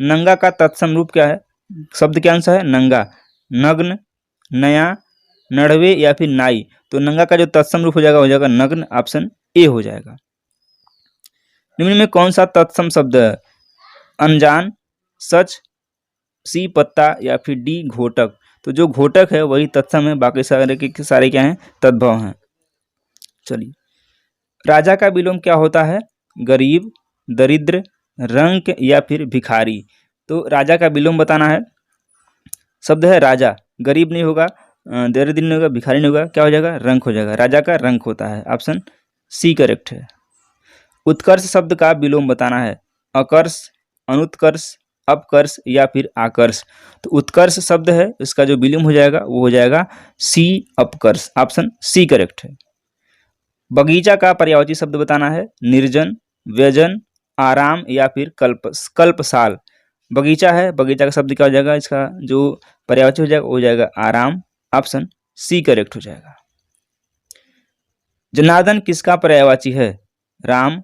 नंगा का तत्सम रूप क्या है? शब्द क्या आंसर है? नंगा, नग्न, नया, नढ़वे या फिर नाई। तो नंगा का जो तत्सम रूप हो जाएगा नग्न, ऑप्शन ए हो जाएगा। निम्न में कौन सा तत्सम शब्द है? अनजान, सच, सी पत्ता या फिर डी घोटक। तो जो घोटक है वही तत्सम है, बाकी सारे के सारे क्या हैं? तद्भव हैं। चलिए, राजा का विलोम क्या होता है? गरीब, दरिद्र, रंक या फिर भिखारी। तो राजा का विलोम बताना है। शब्द है राजा, गरीब नहीं होगा, दरिद्र नहीं होगा, भिखारी नहीं होगा, क्या हो जाएगा? रंक हो जाएगा। राजा का रंक होता है, ऑप्शन सी करेक्ट है। उत्कर्ष शब्द का विलोम बताना है। अकर्ष, अनुत्कर्ष, अपकर्ष या फिर आकर्ष। तो उत्कर्ष शब्द है, इसका जो विलोम हो जाएगा वो हो जाएगा सी अपकर्ष, ऑप्शन सी करेक्ट है। बगीचा का पर्यायवाची शब्द बताना है। निर्जन, व्यजन, आराम या फिर कल्पसाल। बगीचा है, बगीचा का शब्द क्या हो जाएगा? इसका जो पर्यायवाची हो जाएगा वो हो जाएगा आराम, ऑप्शन सी करेक्ट हो जाएगा। जनार्दन किसका पर्यायवाची है? राम,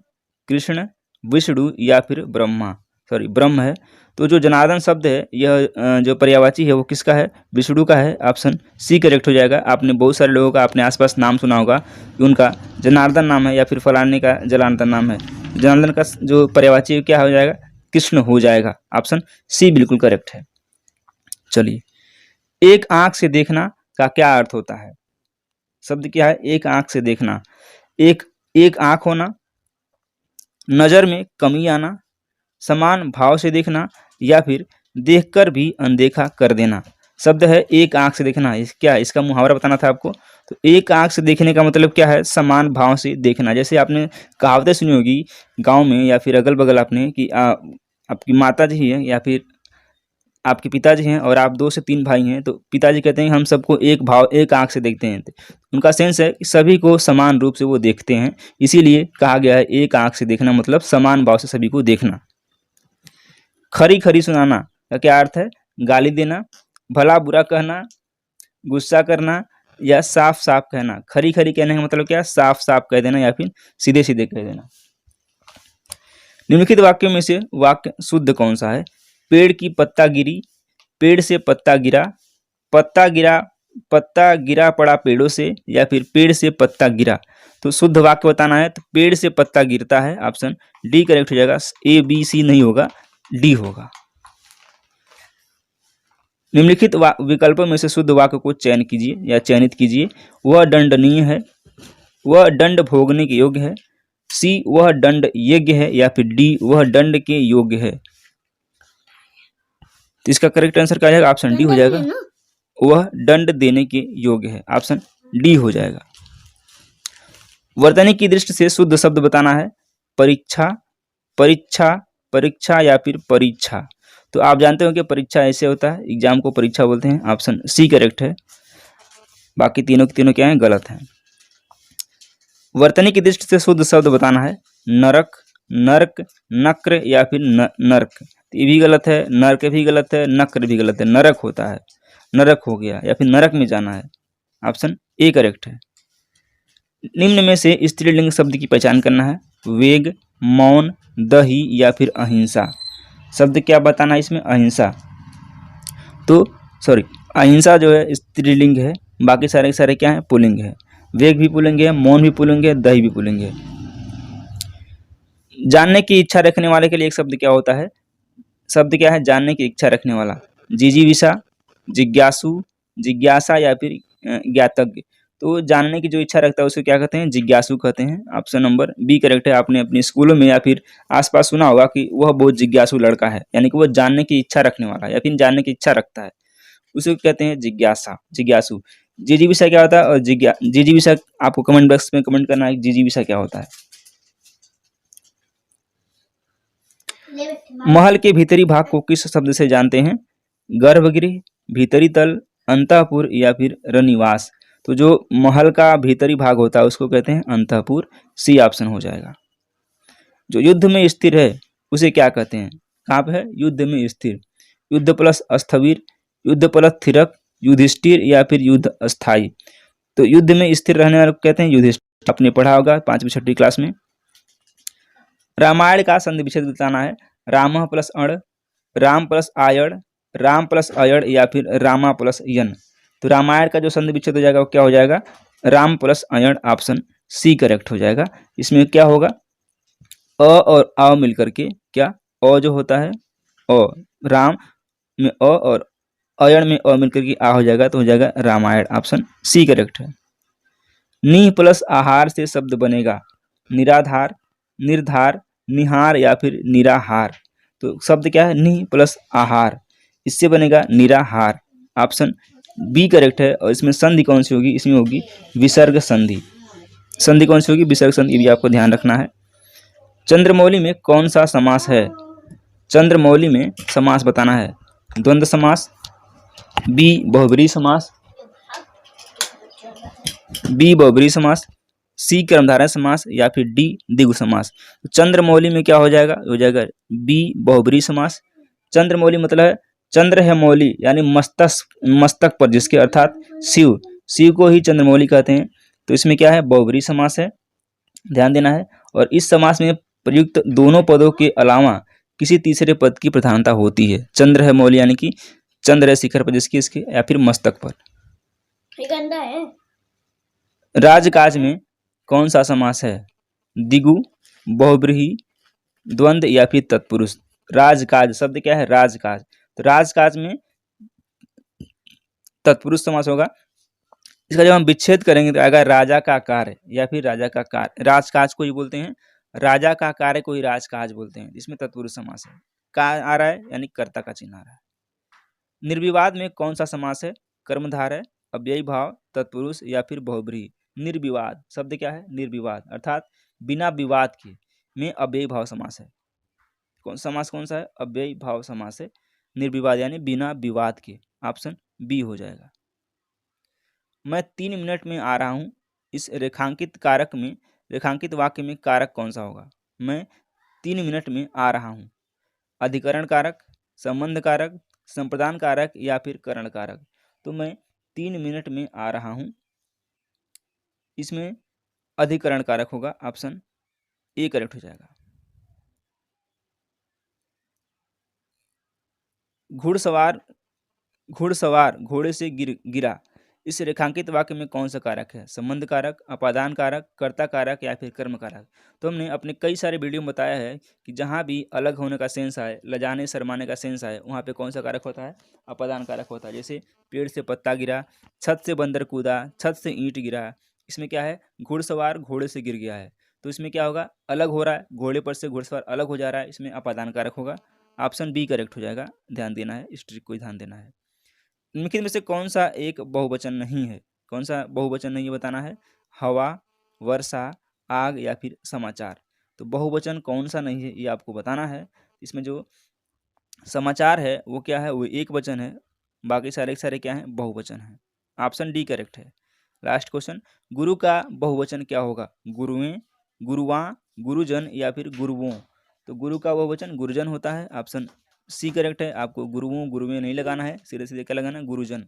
कृष्ण, विष्णु या फिर ब्रह्म है। तो जो जनार्दन शब्द है यह जो पर्यायवाची है वो किसका है? विष्णु का है, ऑप्शन सी करेक्ट हो जाएगा। आपने बहुत सारे लोगों का अपने आसपास नाम सुना होगा कि उनका जनार्दन नाम है या फिर फलाने का जनार्दन नाम है। जनार्दन का जो पर्यायवाची क्या हो जाएगा? कृष्ण हो जाएगा, ऑप्शन सी बिल्कुल करेक्ट है। चलिए, एक आंख से देखना का क्या अर्थ होता है? शब्द क्या है? एक आंख से देखना। एक आंख होना, नजर में कमी आना, समान भाव से देखना या फिर देखकर भी अनदेखा कर देना। शब्द है एक आंख से देखना। क्या इसका मुहावरा बताना था आपको। तो एक आंख से देखने का मतलब क्या है? समान भाव से देखना। जैसे आपने कहावतें सुनी होगी गांव में या फिर अगल बगल आपने कि आपकी माता जी है या फिर आपके पिताजी हैं और आप 2 से 3 भाई हैं, तो पिताजी कहते हैं हम सबको एक आंख से देखते हैं। उनका सेंस है कि सभी को समान रूप से वो देखते हैं, इसीलिए कहा गया है एक आंख से देखना मतलब समान भाव से सभी को देखना। खरी खरी सुनाना का क्या अर्थ है? गाली देना, भला बुरा कहना, गुस्सा करना या साफ साफ कहना। खरी खरी कहने का मतलब क्या? साफ साफ कह देना या फिर सीधे सीधे कह देना। निम्नलिखित वाक्यों में से वाक्य शुद्ध कौन सा है? पेड़ की पत्ता गिरी, पेड़ से पत्ता गिरा, पत्ता गिरा पड़ा पेड़ों से या फिर पेड़ से पत्ता गिरा। तो शुद्ध वाक्य बताना है। तो पेड़ से पत्ता गिरता है, ऑप्शन डी करेक्ट हो जाएगा। ए बी सी नहीं होगा, डी होगा। निम्नलिखित विकल्पों में से शुद्ध वाक्य को चयन कीजिए या चयनित कीजिए। वह दंडनीय है, वह दंड भोगने के योग्य है, सी वह दंड यज्ञ है या फिर डी वह दंड के योग्य है। तो इसका करेक्ट आंसर क्या जाएगा? ऑप्शन डी हो जाएगा। वह दंड देने के योग्य है, ऑप्शन डी हो जाएगा। वर्तनी की दृष्टि से शुद्ध शब्द बताना है। परीक्षा, परीक्षा, परीक्षा या फिर परीक्षा। तो आप जानते हो कि परीक्षा ऐसे होता है, एग्जाम को परीक्षा बोलते हैं, ऑप्शन सी करेक्ट है। बाकी तीनों के तीनों क्या हैं? गलत हैं। वर्तनी की दृष्टि से शुद्ध शब्द बताना है। नरक, नर्क, नक्र या फिर नर्क। ये भी गलत है, नर्क भी गलत है, नक्र भी गलत है। नरक होता है, नरक हो गया या फिर नरक में जाना है, ऑप्शन ए करेक्ट है। निम्न में से स्त्रीलिंग शब्द की पहचान करना है। वेग, मौन, दही या फिर अहिंसा। शब्द क्या बताना है इसमें? अहिंसा। तो सॉरी, अहिंसा जो है स्त्रीलिंग है, बाकी सारे के सारे क्या है? पुल्लिंग है। वेग भी पुल्लिंग है, मौन भी पुल्लिंग है, दही भी पुल्लिंग है। जानने की इच्छा रखने वाले के लिए एक शब्द क्या होता है? शब्द क्या है? जानने की इच्छा रखने वाला। जिजीविषा, जिज्ञासु, जिज्ञासा या फिर ज्ञातज्ञ। तो जानने की जो इच्छा रखता है उसे क्या कहते हैं? जिज्ञासु कहते हैं, ऑप्शन नंबर बी करेक्ट है। आपने अपने स्कूलों में या फिर आसपास सुना होगा कि वह बहुत जिज्ञासु लड़का है, यानी कि वह जानने की इच्छा रखने वाला है या फिर जानने की इच्छा रखता है, उसे कहते हैं जिज्ञासा, जिज्ञासु। जिजीविषा क्या होता है? और जिजीविषा आपको कमेंट बॉक्स में कमेंट करना है जिजीविषा क्या होता है। महल के भीतरी भाग को किस शब्द से जानते हैं? गर्भगृह, भीतरी तल, अंतःपुर या फिर रनिवास। तो जो महल का भीतरी भाग होता है उसको कहते हैं अंतःपुर, सी ऑप्शन हो जाएगा। जो युद्ध में स्थिर है उसे क्या कहते हैं? कहाँ पे है? युद्ध में स्थिर। युद्ध प्लस स्थविर, युद्ध प्लस थिरक, युधिष्ठिर या फिर युद्ध अस्थाई। तो युद्ध में स्थिर रहने वाले को कहते हैं युधिष्ठिर। आपने पढ़ा होगा 5वीं 6वीं क्लास में। रामायण का संधि विच्छेद बताना है। रामः प्लस अण, राम प्लस आयण, राम प्लस अयण या फिर रामा प्लस यन। तो रामायण का जो संधि विच्छेद हो जाएगा वो क्या हो जाएगा, राम प्लस अयण, ऑप्शन सी करेक्ट हो जाएगा। इसमें क्या होगा, अ और आ मिलकर के क्या, अ जो होता है अ, राम में अ और अयण में अ मिलकर के आ हो जाएगा, तो हो जाएगा रामायण, ऑप्शन सी करेक्ट है। नी प्लस आहार से शब्द बनेगा निराधार, निर्धार, निहार या फिर निराहार। तो शब्द क्या है, नी प्लस आहार, इससे बनेगा निराहार, ऑप्शन बी करेक्ट है। और इसमें संधि कौन सी होगी, इसमें होगी विसर्ग संधि। संधि कौन सी होगी, विसर्ग संधि, ये भी आपको ध्यान रखना है। चंद्रमौली में कौन सा समास है, चंद्रमौली में समास बताना है, द्वंद्व समास, बी बहुब्रीहि समास, बी बहुब्रीहि समास, सी कर्मधारय समास या फिर डी द्विगु समास। तो चंद्रमौली में क्या हो जाएगा, हो जाएगा बी बहुब्रीहि समास। चंद्रमौली मतलब है चंद्र है मौली, यानी मस्तक, मस्तक पर जिसके, अर्थात शिव, शिव को ही चंद्रमौली कहते हैं। तो इसमें क्या है, बहुब्रीहि समास है, ध्यान देना है। और इस समास में प्रयुक्त दोनों पदों के अलावा किसी तीसरे पद की प्रधानता होती है। चंद्र है मौली यानी कि चंद्र है शिखर पर जिसकी, इसके या फिर मस्तक पर। ये गंदा है। राजकाज में कौन सा समास है, द्विगु, बहुब्रीहि, द्वंद्व या फिर तत्पुरुष। राजकाज शब्द क्या है, राजकाज, तो राजकाज में तत्पुरुष समास होगा। इसका जब हम विच्छेद करेंगे तो आएगा राजा का कार्य या फिर राजा का कार्य। राजकाज को ही बोलते हैं, राजा का कार्य को ही राजकाज बोलते हैं, इसमें तत्पुरुष समास है। का आ रहा है यानी कर्ता का चिन्ह आ रहा है। निर्विवाद में कौन सा समास है, कर्मधार है, अव्ययी भाव, तत्पुरुष या फिर बहुब्रीहि। निर्विवाद शब्द क्या है, निर्विवाद अर्थात बिना विवाद के, में अव्ययी भाव समास है। कौन समास कौन सा है, अव्ययी भाव समास है, निर्विवाद यानी बिना विवाद के, ऑप्शन बी हो जाएगा। मैं 3 मिनट में आ रहा हूँ, इस रेखांकित कारक में, रेखांकित वाक्य में कारक कौन सा होगा। मैं 3 मिनट में आ रहा हूँ, अधिकरण कारक, संबंध कारक, संप्रदान कारक या फिर करण कारक। तो मैं 3 मिनट में आ रहा हूँ, इसमें अधिकरण कारक होगा, ऑप्शन ए करेक्ट हो जाएगा। घुड़सवार, घुड़सवार घोड़े से गिरा, इस रेखांकित वाक्य में कौन सा कारक है, संबंध कारक, अपादान कारक, कर्ता कारक या फिर कर्म कारक। तो हमने अपने कई सारे वीडियो में बताया है कि जहाँ भी अलग होने का सेंस आए, लजाने शर्माने का सेंस आए, वहाँ पे कौन सा कारक होता है, अपादान कारक होता है। जैसे पेड़ से पत्ता गिरा, छत से बंदर कूदा, छत से ईंट गिरा, इसमें क्या है, घुड़सवार घोड़े से गिर गया है, तो इसमें क्या होगा, अलग हो रहा है, घोड़े पर से घुड़सवार अलग हो जा रहा है, इसमें अपादान कारक होगा, ऑप्शन बी करेक्ट हो जाएगा। ध्यान देना है, इस ट्रिक को ध्यान देना है। निम्नलिखित में से कौन सा एक बहुवचन नहीं है, कौन सा बहुवचन नहीं है बताना है, हवा, वर्षा, आग या फिर समाचार। तो बहुवचन कौन सा नहीं है ये आपको बताना है। इसमें जो समाचार है वो क्या है, वो एक वचन है, बाकी सारे सारे क्या हैं, बहुवचन है, ऑप्शन डी करेक्ट है। लास्ट क्वेश्चन, गुरु का बहुवचन क्या होगा, गुरुएं, गुरुवां, गुरुजन या फिर गुरुवों। तो गुरु का बहुवचन गुरुजन होता है, ऑप्शन सी करेक्ट है। आपको गुरुओं गुरुवें नहीं लगाना है, सीधे सीधे क्या लगाना है, गुरुजन,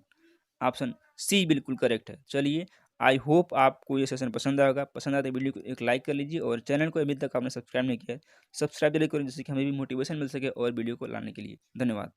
ऑप्शन सी बिल्कुल करेक्ट है। चलिए, आई होप आपको ये सेशन पसंद आएगा, पसंद आए तो वीडियो को एक लाइक कर लीजिए और चैनल को अभी तक आपने सब्सक्राइब नहीं किया है, सब्सक्राइब जरूर करें जिससे कि हमें भी मोटिवेशन मिल सके और वीडियो को लाने के लिए। धन्यवाद।